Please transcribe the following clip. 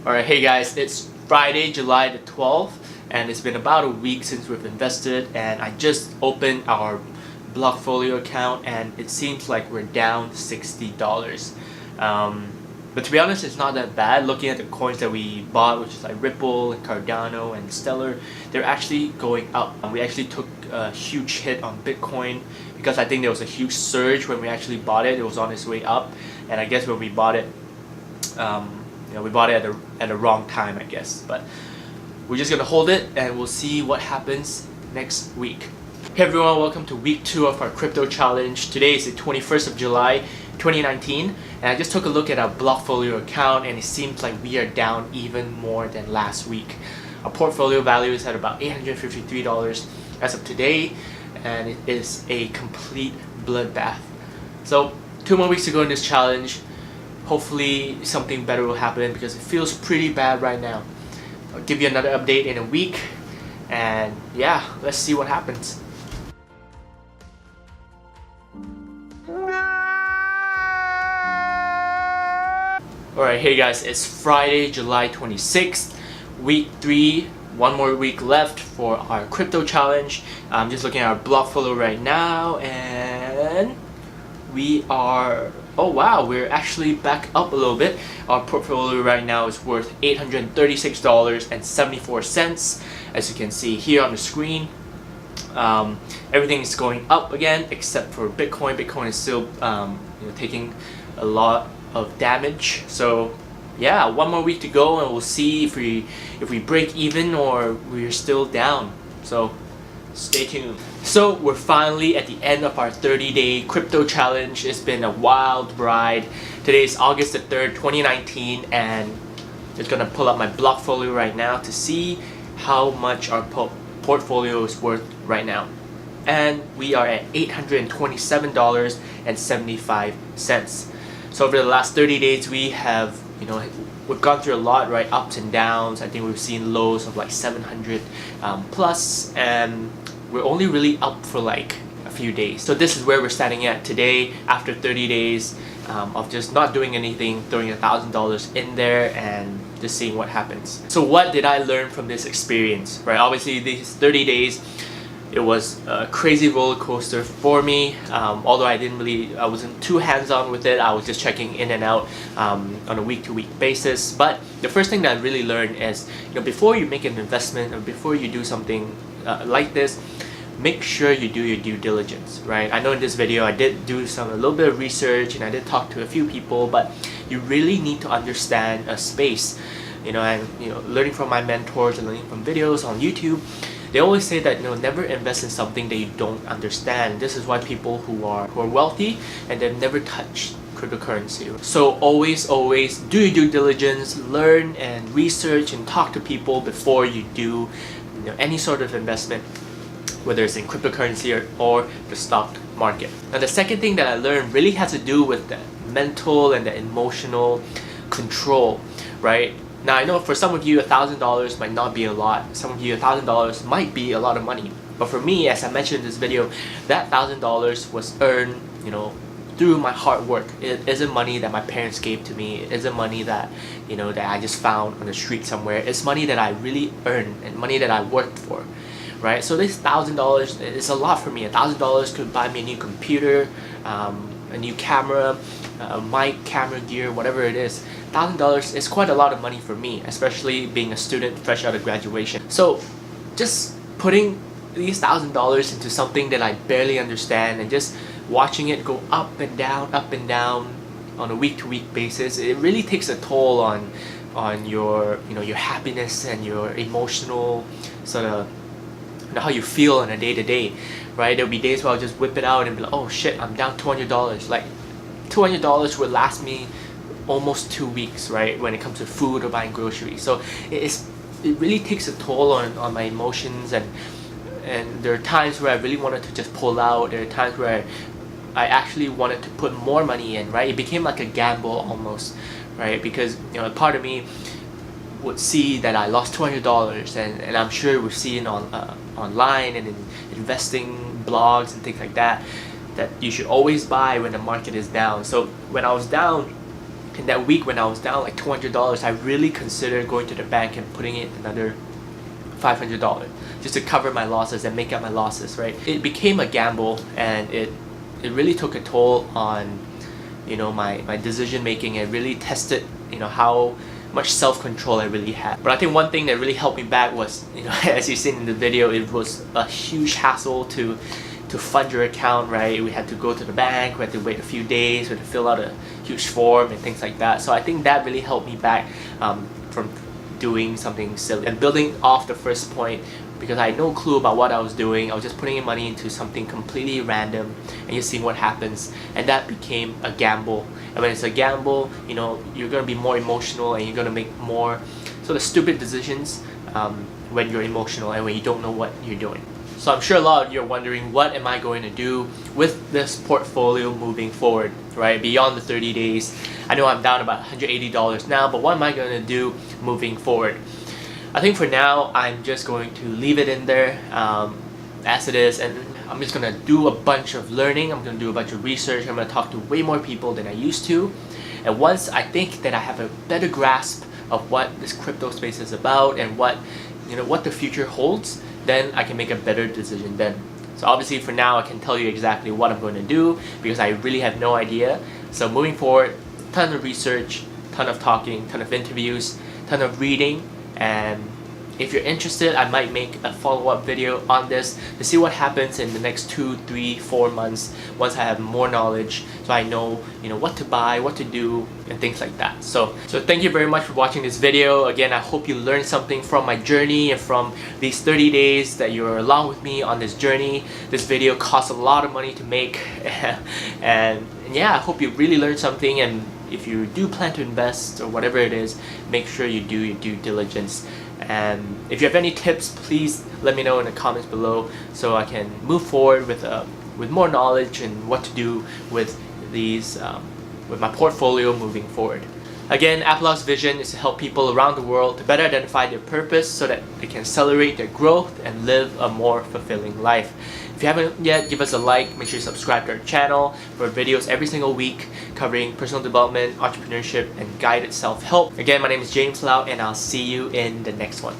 Alright, hey guys, it's Friday, July the 12th, and it's been about a week since we've invested, and I just opened our Blockfolio account, and it seems like we're down $60. But to be honest, it's not that bad. Looking at the coins that we bought, which is like Ripple and Cardano and Stellar, they're actually going up. We actually took a huge hit on Bitcoin because I think there was a huge surge when we actually bought it. It was on its way up, and I guess when we bought it, we bought it at the wrong time, I guess. But we're just gonna hold it, and we'll see what happens next week. Hey everyone, welcome to week 2 of our crypto challenge. Today is the 21st of July 2019, and I just took a look at our Blockfolio account, and it seems like we are down even more than last week. Our portfolio value is at about $853 as of today, and it is a complete bloodbath. So 2 more weeks to go in this challenge. Hopefully something better will happen because it feels pretty bad right now. I'll give you another update in a week, and yeah, let's see what happens. Alright, hey guys, it's Friday, July 26th, week 3, one more week left for our crypto challenge. I'm just looking at our Blockfolio right now, and we are, oh wow, we're actually back up a little bit. Our portfolio right now is worth $836.74, as you can see here on the screen. Everything is going up again except for Bitcoin. Bitcoin is still taking a lot of damage. So yeah, one more week to go, and we'll see if we break even or we're still down. So stay tuned. So we're finally at the end of our 30-day crypto challenge. It's been a wild ride. Today is August the 3rd, 2019, and just gonna pull up my Blockfolio right now to see how much our portfolio is worth right now. And we are at $827.75. So over the last 30 days, we have, we've gone through a lot, right? Ups and downs. I think we've seen lows of like 700 plus, and we're only really up for like a few days. So this is where we're standing at today after 30 days of just not doing anything, throwing $1,000 in there and just seeing what happens. So what did I learn from this experience, right? Obviously these 30 days, it was a crazy roller coaster for me. Although I wasn't too hands-on with it. I was just checking in and out on a week-to-week basis. But the first thing that I really learned is, before you make an investment or before you do something like this, make sure you do your due diligence, right? I know in this video I did do a little bit of research, and I did talk to a few people, but you really need to understand a space, and learning from my mentors and learning from videos on YouTube. They always say that never invest in something that you don't understand. This is why people who are wealthy and they've never touched cryptocurrency. So always do your due diligence, learn and research and talk to people before you do any sort of investment, whether it's in cryptocurrency or the stock market. Now the second thing that I learned really has to do with the mental and the emotional control, right? Now I know for some of you $1,000 might not be a lot. Some of you $1,000 might be a lot of money. But for me, as I mentioned in this video, that $1,000 was earned, through my hard work. It isn't money that my parents gave to me. It isn't money that, that I just found on the street somewhere. It's money that I really earned and money that I worked for, right? So this $1,000 is a lot for me. $1,000 could buy me a new computer, a new camera, mic, camera gear, whatever it is. $1,000 is quite a lot of money for me, especially being a student fresh out of graduation. So just putting these $1,000 into something that I barely understand and just watching it go up and down on a week-to-week basis, it really takes a toll on your your happiness and your emotional sort of how you feel on a day-to-day, right? There'll be days where I'll just whip it out and be like, oh shit, I'm down $200. Like $200 would last me almost 2 weeks, right, when it comes to food or buying groceries. So it really takes a toll on my emotions, and there are times where I really wanted to just pull out. There are times where I actually wanted to put more money in, right? It became like a gamble almost, right? Because a part of me would see that I lost $200, and I'm sure we've seen online and in investing blogs and things like that you should always buy when the market is down. So when I was down in that week when I was down like $200, I really considered going to the bank and putting in another $500 just to cover my losses and make up my losses, right? It became a gamble, and it really took a toll on, you know, my decision making, and really tested, you know, how much self-control I really had. But I think one thing that really helped me back was, you know, as you've seen in the video, it was a huge hassle to fund your account, right? We had to go to the bank, we had to wait a few days, we had to fill out a huge form and things like that. So I think that really helped me back from doing something silly. And building off the first point, because I had no clue about what I was doing, I was just putting in money into something completely random and just seeing what happens, and that became a gamble. And when it's a gamble, you know, you're going to be more emotional, and you're going to make more sort of stupid decisions when you're emotional and when you don't know what you're doing. So I'm sure a lot of you are wondering, what am I going to do with this portfolio moving forward, right? Beyond the 30 days. I know I'm down about $180 now, but what am I going to do moving forward? I think for now, I'm just going to leave it in there as it is, and I'm just going to do a bunch of learning. I'm going to do a bunch of research. I'm going to talk to way more people than I used to. And once I think that I have a better grasp of what this crypto space is about and what, you know, what the future holds, then I can make a better decision then. So obviously for now, I can tell you exactly what I'm going to do because I really have no idea. So moving forward, ton of research, ton of talking, ton of interviews, ton of reading, and if you're interested, I might make a follow-up video on this to see what happens in the next 2, 3, 4 months once I have more knowledge, so I know, you know, what to buy, what to do, and things like that. So thank you very much for watching this video. Again, I hope you learned something from my journey and from these 30 days that you're along with me on this journey. This video costs a lot of money to make and yeah, I hope you really learned something, and if you do plan to invest or whatever it is, make sure you do your due diligence. And if you have any tips, please let me know in the comments below so I can move forward with more knowledge and what to do with these with my portfolio moving forward. Again, Applau's vision is to help people around the world to better identify their purpose so that they can accelerate their growth and live a more fulfilling life. If you haven't yet, give us a like, make sure you subscribe to our channel for videos every single week covering personal development, entrepreneurship, and guided self-help. Again, my name is James Lau, and I'll see you in the next one.